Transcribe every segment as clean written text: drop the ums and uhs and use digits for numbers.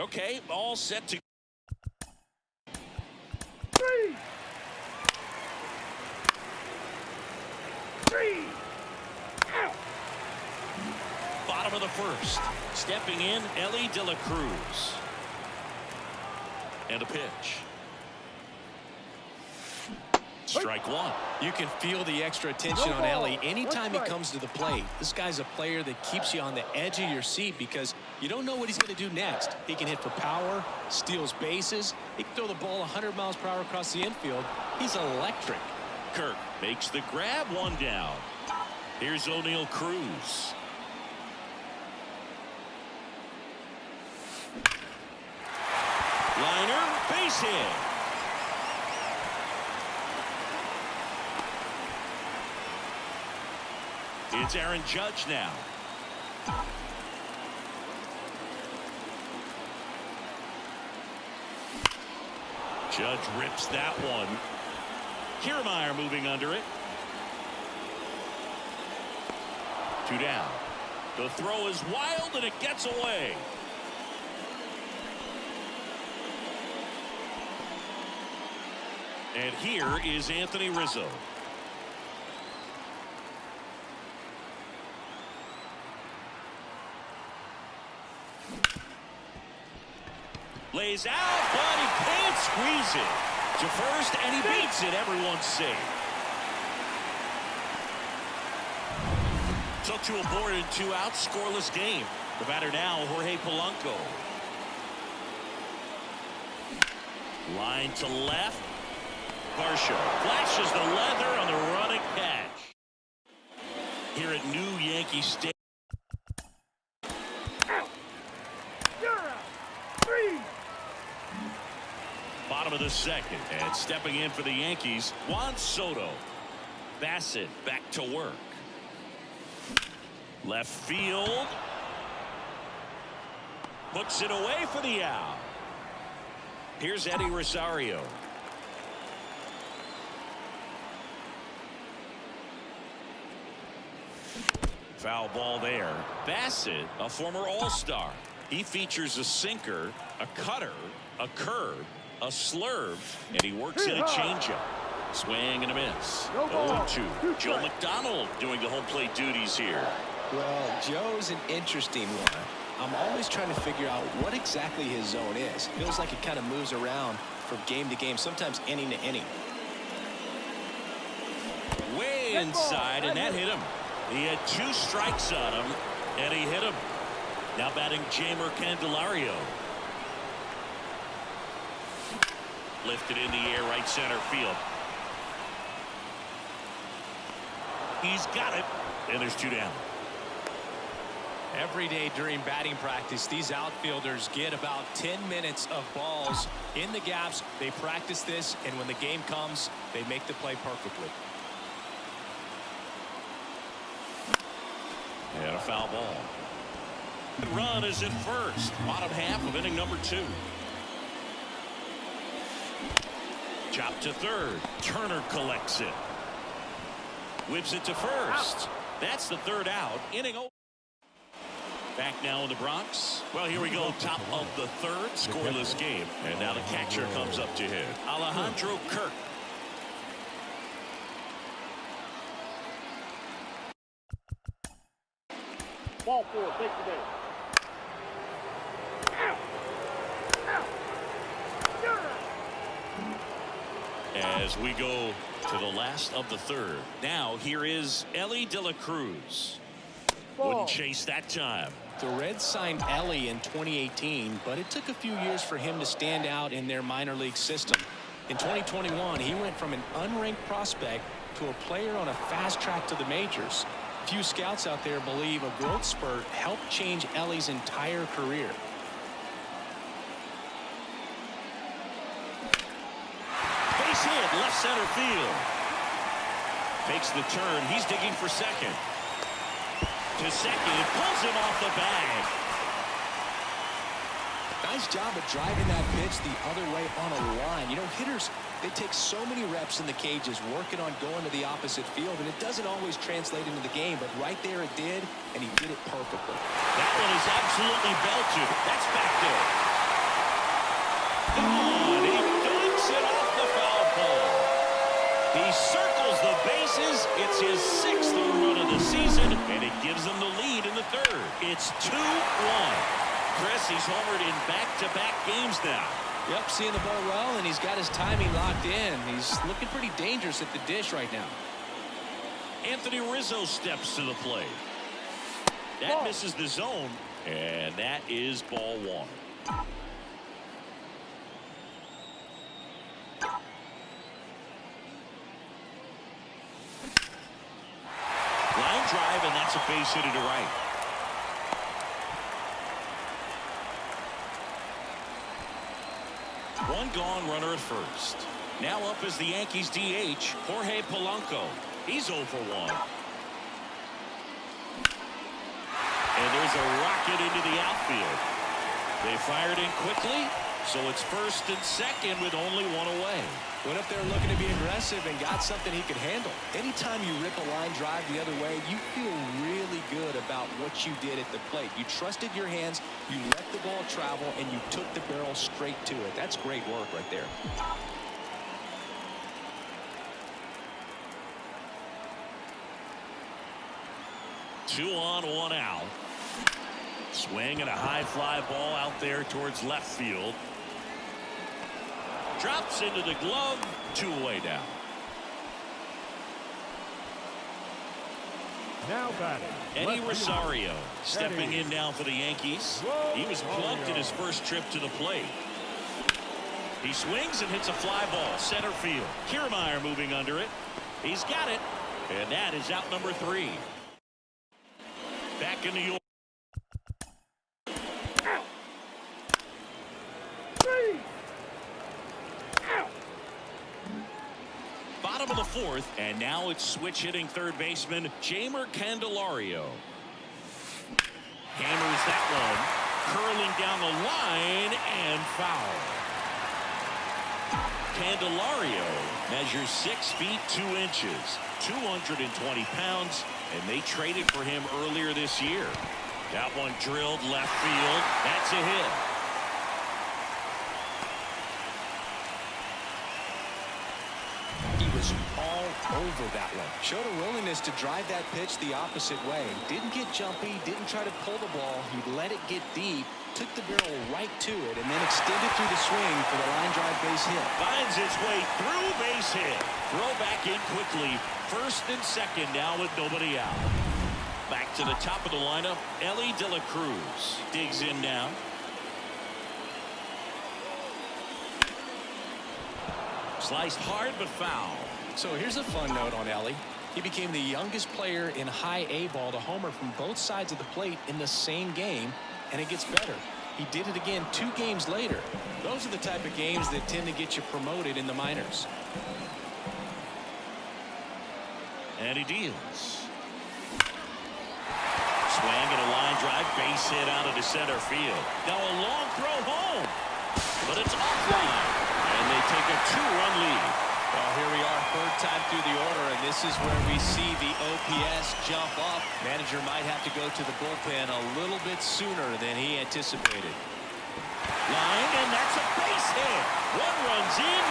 Okay, all set to. Three. Out. Bottom of the first. Stepping in, Ellie De La Cruz. And a pitch. Strike one. You can feel the extra attention on Ellie anytime he comes to the plate. This guy's a player that keeps you on the edge of your seat because you don't know what he's going to do next. He can hit for power, steals bases. He can throw the ball 100 miles per hour across the infield. He's electric. Kirk makes the grab, one down. Here's O'Neal Cruz. Liner, base hit. It's Aaron Judge now. Judge rips that one. Kiermaier moving under it. 2 down. The throw is wild and it gets away. And here is Anthony Rizzo. Lays out, but he can't squeeze it. To first, and he beats it. Everyone's safe. Took to a board and 2 outs, scoreless game. The batter now, Jorge Polanco. Line to left. Varsho flashes the leather on the running catch. Here at New Yankee Stadium. Bottom of the second, and stepping in for the Yankees, Juan Soto. Bassett back to work. Left field. Puts it away for the out. Here's Eddie Rosario. Foul ball there. Bassett, a former All-Star. He features a sinker, a cutter, a curve, a slurve, and he works in a changeup. Swing and a miss. 0-2. Joe McDonald doing the home plate duties here. Well, Joe's an interesting one. I'm always trying to figure out what exactly his zone is. Feels like it kind of moves around from game to game, sometimes inning to inning. Way inside, and that hit him. He had 2 strikes on him, and he hit him. Now batting Jamer Candelario. Lifted in the air, right center field. He's got it, and there's 2 down. Every day during batting practice, these outfielders get about 10 minutes of balls in the gaps. They practice this, and when the game comes, they make the play perfectly. And a foul ball. The run is at first. Bottom half of inning number 2. Chop to third. Turner collects it. Whips it to first. That's the 3rd out. Inning over. Back now in the Bronx. Well, here we go. Top of the 3rd. Scoreless game. And now the catcher comes up to hit. Alejandro Kirk. Ball 4, take the day. As we go to the last of the 3rd. Now here is Elly De La Cruz. Wouldn't chase that time. The Reds signed Elly in 2018, but it took a few years for him to stand out in their minor league system. In 2021, he went from an unranked prospect to a player on a fast track to the majors. Few scouts out there believe a growth spurt helped change Elly's entire career. Base hit, left center field. Makes the turn. He's digging for second. To second, it pulls him off the bag. Nice job of driving that pitch the other way on a line. You know, hitters, they take so many reps in the cages working on going to the opposite field, and it doesn't always translate into the game, but right there it did, and he did it perfectly. That one is absolutely belted. That's back there. Gone. He dunks it off the foul pole. He circles the bases. It's his 6th run of the season, and it gives them the lead in the 3rd. It's 2-1. Chris, he's homered in back-to-back games now. Yep, seeing the ball well, and he's got his timing locked in. He's looking pretty dangerous at the dish right now. Anthony Rizzo steps to the plate. That misses the zone, and that is ball 1. Line drive, and that's a base hit to right. One gone, runner at first. Now up is the Yankees DH, Jorge Polanco. He's 0 for 1. And fires a rocket into the outfield. They fired in quickly, so it's first and second with only one away. Went up there looking to be aggressive and got something he could handle. Anytime you rip a line drive the other way, you feel really good about what you did at the plate. You trusted your hands, you let the ball travel, and you took the barrel straight to it. That's great work right there. Two on, one out. Swing and a high fly ball out there towards left field. Drops into the glove, two away now. Now batting. Eddie Rosario stepping in now for the Yankees. He was plunked in his first trip to the plate. He swings and hits a fly ball center field. Kiermaier moving under it. He's got it, and that is out number 3. Back in New York. Bottom of the 4th, and now it's switch hitting third baseman Jeimer Candelario. Hammers that one, curling down the line and foul. Candelario measures 6 feet 2 inches, 220 pounds, and they traded for him earlier this year. That one drilled left field. That's a hit. All over that one. Showed a willingness to drive that pitch the opposite way. Didn't get jumpy, didn't try to pull the ball. He let it get deep, took the barrel right to it, and then extended through the swing for the line drive base hit. Finds its way through, base hit. Throw back in quickly. First and second now with nobody out. Back to the top of the lineup, Elly De La Cruz digs in now. Sliced hard but foul. So here's a fun note on Elly. He became the youngest player in high A ball to homer from both sides of the plate in the same game, and it gets better. He did it again 2 games later. Those are the type of games that tend to get you promoted in the minors. And he deals. Swing and a line drive, base hit out into center field. Now a long throw home, but it's offline. And they take a 2-run lead. Well, here we are, 3rd time through the order, and this is where we see the OPS jump up. Manager might have to go to the bullpen a little bit sooner than he anticipated. Line, and that's a base hit. 1 runs in.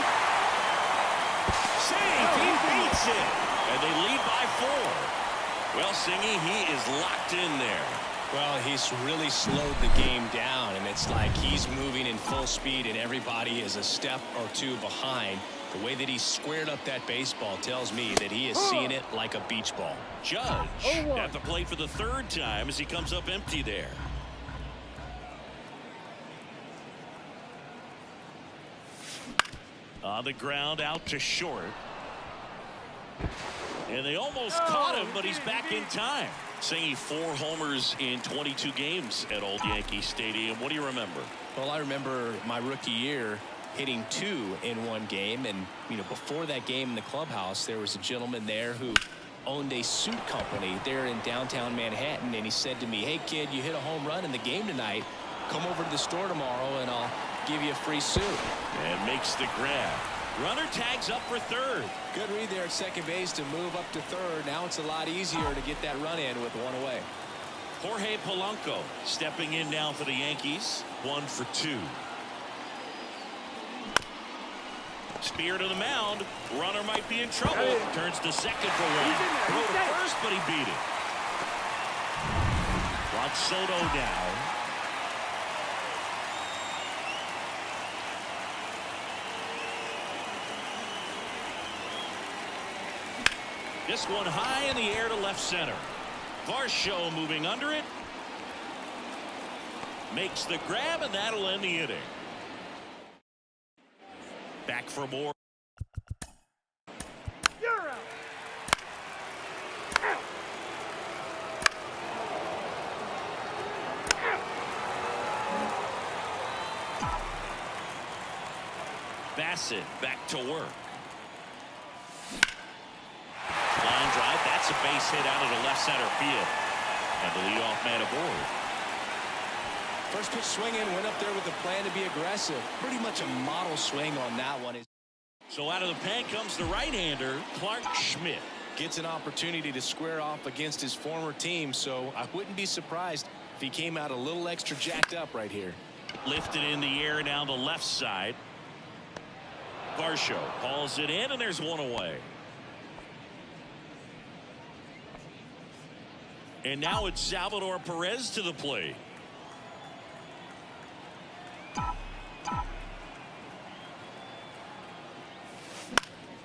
Save, he beats it. And they lead by 4. Well, Singy, he is locked in there. Well, he's really slowed the game down, and it's like he's moving in full speed and everybody is a step or 2 behind. The way that he squared up that baseball tells me that he is seeing it like a beach ball. Judge at the plate for the 3rd time as he comes up empty there. On the ground out to short. And they almost caught him, but he's back in time. Saying 4 homers in 22 games at Old Yankee Stadium. What do you remember? Well, I remember my rookie year hitting 2 in 1 game, and before that game in the clubhouse, there was a gentleman there who owned a suit company there in downtown Manhattan, and he said to me, "Hey kid, you hit a home run in the game tonight. Come over to the store tomorrow and I'll give you a free suit." And makes the grab. Runner tags up for 3rd. Good read there at second base to move up to 3rd. Now it's a lot easier to get that run in with 1 away. Jorge Polanco stepping in now for the Yankees. 1 for 2. Spear to the mound. Runner might be in trouble. Turns to second for 1. Throw to first, but he beat it. Juan Soto down. This one high in the air to left center. Varsho moving under it. Makes the grab, and that'll end the inning. Back for more. You're out. Bassett back to work. Line drive, that's a base hit out of the left center field. And the leadoff man aboard. First pitch swinging, went up there with a plan to be aggressive. Pretty much a model swing on that one. So out of the pen comes the right-hander, Clark Schmidt. Gets an opportunity to square off against his former team, so I wouldn't be surprised if he came out a little extra jacked up right here. Lifted in the air down the left side. Varsho hauls it in, and there's one away. And now it's Salvador Perez to the plate.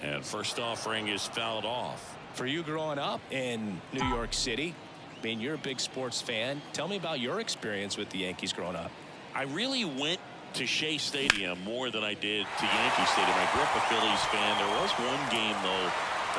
And first offering is fouled off. For you growing up in New York City, I mean, you're a big sports fan. Tell me about your experience with the Yankees growing up. I really went to Shea Stadium more than I did to Yankee Stadium. I grew up a Phillies fan. There was one game, though,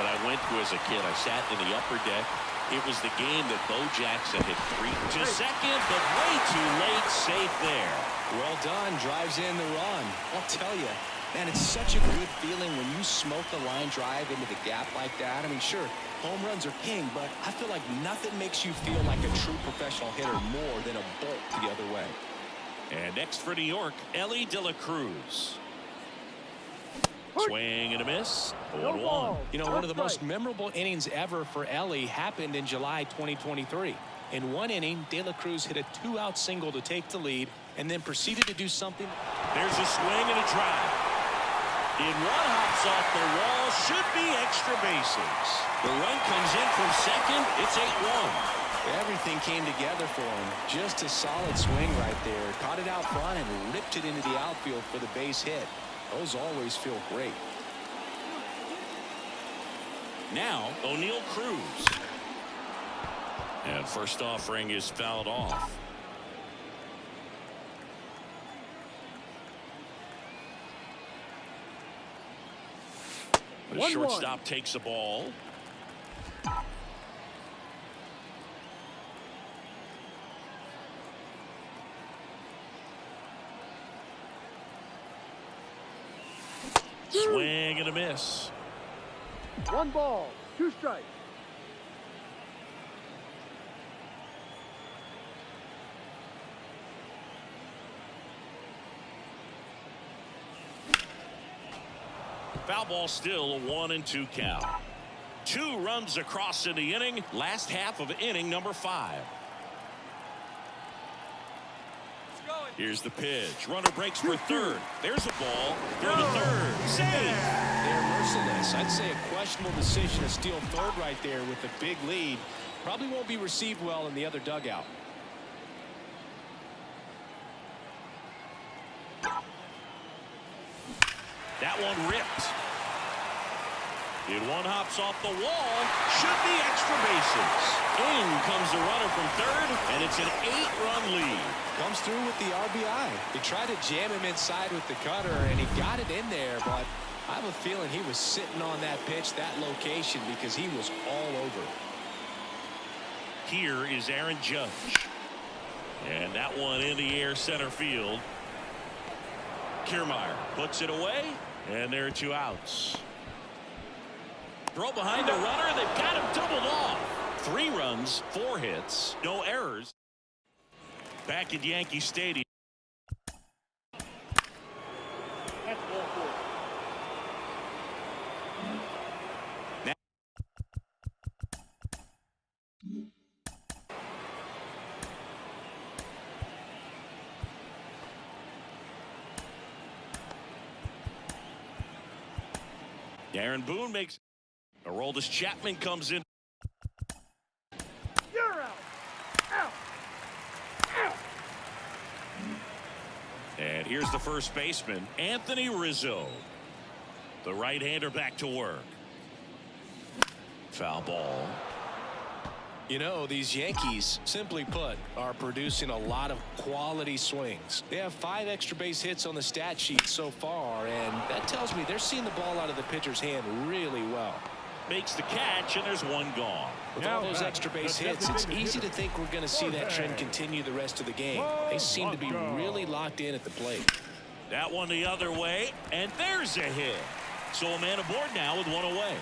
that I went to as a kid. I sat in the upper deck. It was the game that Bo Jackson hit 3 to second, but way too late. Safe there. Well done. Drives in the run. I'll tell you, man, it's such a good feeling when you smoke a line drive into the gap like that. I mean, sure, home runs are king, but I feel like nothing makes you feel like a true professional hitter more than a bolt the other way. And next for New York, Ellie De La Cruz. Swing and a miss. 0-1. You know, one of the most memorable innings ever for Ellie happened in July 2023. In one inning, De La Cruz hit a 2-out single to take the lead and then proceeded to do something. There's a swing and a drive. In one hops off the wall, should be extra bases. The run comes in from second. It's 8-1. Everything came together for him. Just a solid swing right there. Caught it out front and ripped it into the outfield for the base hit. Those always feel great. Now O'Neal Cruz. And first offering is fouled off. The shortstop takes the ball. Swing and a miss. 1 ball, 2 strikes. Foul ball, still a 1-2 count. 2 runs across in the inning. Last half of inning number 5. Here's the pitch. Runner breaks for third. There's a ball. Throw to third. Safe. They're merciless. I'd say a questionable decision to steal third right there with a big lead. Probably won't be received well in the other dugout. That one ripped. In one hops off the wall. Should be extra bases. In comes the runner from third, and it's an 8-run lead. Comes through with the RBI. They tried to jam him inside with the cutter, and he got it in there, but I have a feeling he was sitting on that pitch, that location, because he was all over. Here is Aaron Judge. And that one in the air center field. Kiermaier puts it away, and there are 2 outs. Throw behind the runner. They've got him doubled off. 3 runs, 4 hits, no errors. Back at Yankee Stadium. That's ball 4. Aaron Boone makes Aroldis Chapman comes in. You're out. Out. Out. And here's the first baseman, Anthony Rizzo. The right-hander back to work. Foul ball. You know, these Yankees, simply put, are producing a lot of quality swings. They have 5 extra base hits on the stat sheet so far, and that tells me they're seeing the ball out of the pitcher's hand really well. Makes the catch, and there's one gone. With all those extra base hits, it's easy to think we're going to see that trend continue the rest of the game. They seem to be really locked in at the plate. That one the other way, and there's a hit. So a man aboard now with 1 away.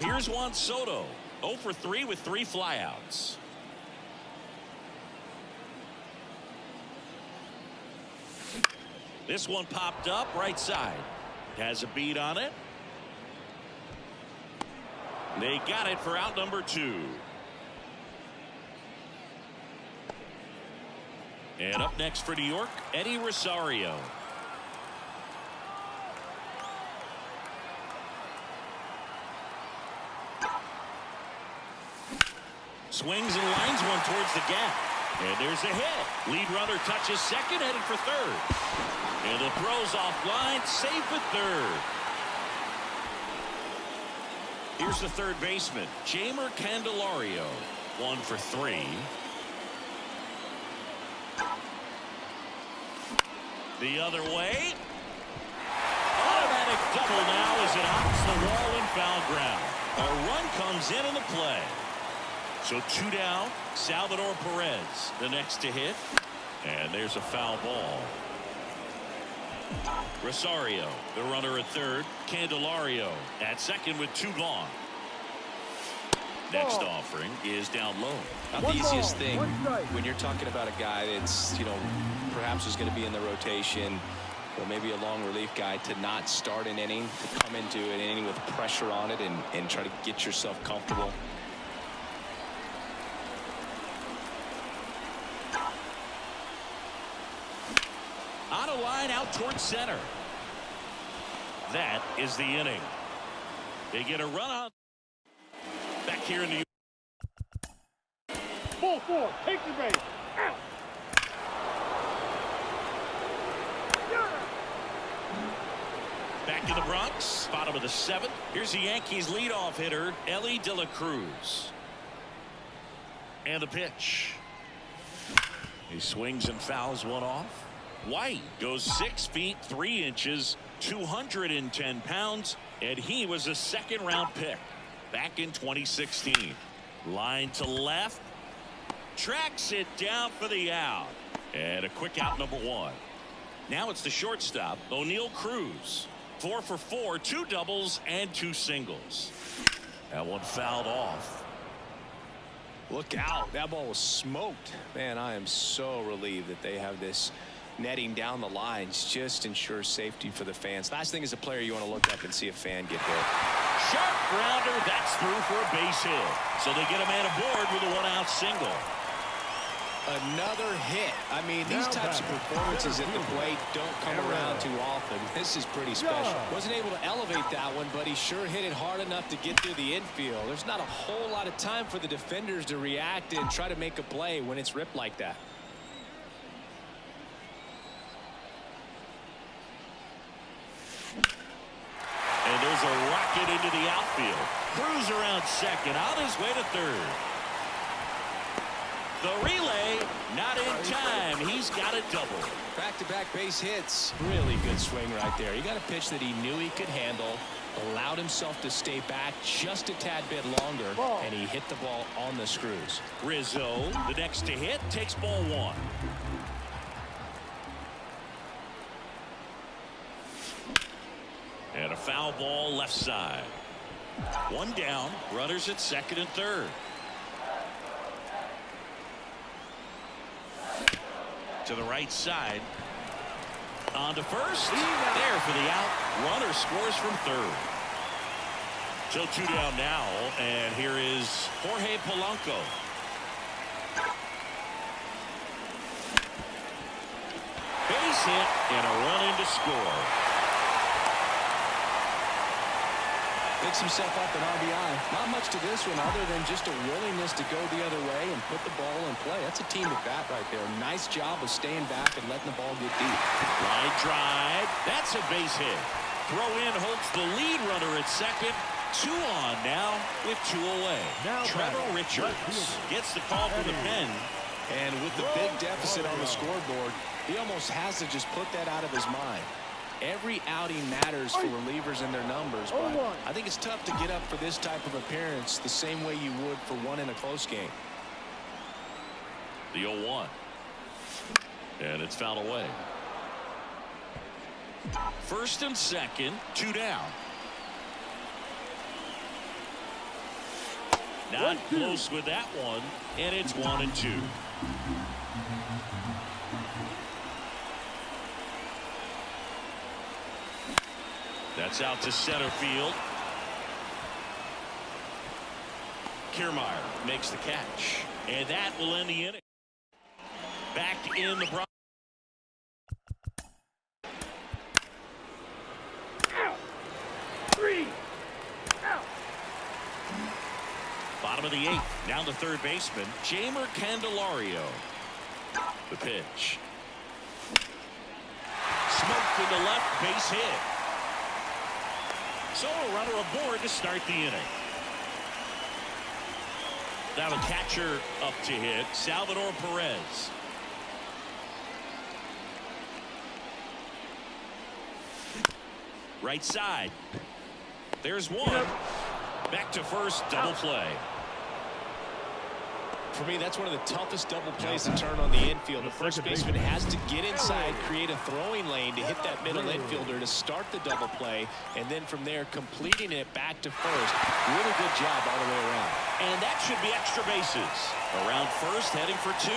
Here's Juan Soto. 0 for 3 with 3 flyouts. This one popped up right side. Has a beat on it. They got it for out number 2. And up next for New York, Eddie Rosario. Swings and lines one towards the gap. And there's a hit. Lead runner touches second, headed for third. And the throw's offline, safe at third. Here's the third baseman, Jeimer Candelario. 1 for 3. The other way. Automatic double now as it hops the wall and foul ground. A run comes in the play. So 2 down. Salvador Perez, the next to hit. And there's a foul ball. Rosario, the runner at third. Candelario at second with 2 gone. Next offering is down low. Not the easiest thing when you're talking about a guy that's, perhaps is going to be in the rotation, or maybe a long relief guy, to not start an inning, to come into an inning with pressure on it and try to get yourself comfortable. On a line out towards center. That is the inning. They get a run out. Back here in New York. Ball 4. Take the base. Out. Back in the Bronx, bottom of the 7th. Here's the Yankees leadoff hitter, Ellie De La Cruz. And the pitch. He swings and fouls one off. White goes 6 feet 3 inches, 210 pounds, and he was a second-round pick back in 2016. Line to left. Tracks it down for the out. And a quick out number 1. Now it's the shortstop, O'Neal Cruz. 4 for 4, 2 doubles and 2 singles. That one fouled off. Look out. That ball was smoked. Man, I am so relieved that they have this netting down the lines. Just ensures safety for the fans. Last thing as a player, you want to look up and see a fan get hit. Sharp grounder. That's through for a base hit. So they get a man aboard with a 1-out single. Another hit. I mean, these types of performances at the plate don't come around too often. This is pretty special. Wasn't able to elevate that one, but he sure hit it hard enough to get through the infield. There's not a whole lot of time for the defenders to react and try to make a play when it's ripped like that. And there's a rocket into the outfield. Cruz around second, on his way to third. The relay, not in time. He's got a double. Back-to-back base hits. Really good swing right there. He got a pitch that he knew he could handle, allowed himself to stay back just a tad bit longer, and he hit the ball on the screws. Rizzo, the next to hit, takes ball 1. And a foul ball left side. 1 down, runners at second and third. To the right side. On to first. There for the out. Runner scores from third. So 2 down now, and here is Jorge Polanco. Base hit and a run in to score. Picks himself up an RBI. Not much to this one other than just a willingness to go the other way and put the ball in play. That's a team at bat right there. Nice job of staying back and letting the ball get deep. Line drive. That's a base hit. Throw in holds the lead runner at second. 2 on now with 2 away. Now Trevor Richards gets the call for the pen. And with the big deficit on the scoreboard, he almost has to just put that out of his mind. Every outing matters for relievers and their numbers, but I think it's tough to get up for this type of appearance the same way you would for one in a close game. The 0-1. And it's fouled away. First and second, 2 down. Not close with that one, and it's 1-2. That's out to center field. Kiermaier makes the catch, and that will end the inning. Back in the Bronx. Out. 3. Out. Bottom of the 8th. Now the third baseman, Jamer Candelario. The pitch. Smoked into left, base hit. So a runner aboard to start the inning. Now the catcher up to hit, Salvador Perez. Right side. There's one. Back to first, double play. For me, that's one of the toughest double plays to turn on the infield. The first baseman has to get inside, create a throwing lane to hit that middle infielder to start the double play, and then from there completing it back to first. Really good job all the way around. And that should be extra bases. Around first, heading for 2.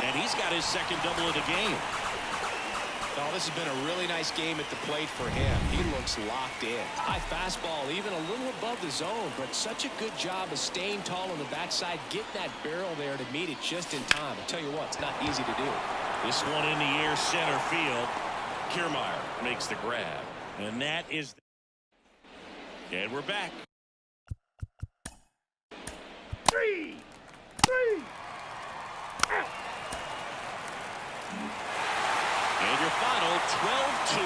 And he's got his second double of the game. Oh, this has been a really nice game at the plate for him. He looks locked in. High fastball, even a little above the zone, but such a good job of staying tall on the backside, getting that barrel there to meet it just in time. I tell you what, it's not easy to do. This one in the air, center field. Kiermaier makes the grab. And that is... And we're back. 3. Out. And your final 12-2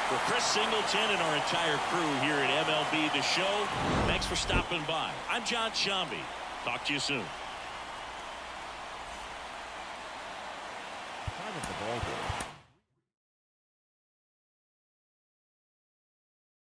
for Chris Singleton and our entire crew here at MLB The Show. Thanks for stopping by. I'm John Shambi. Talk to you soon.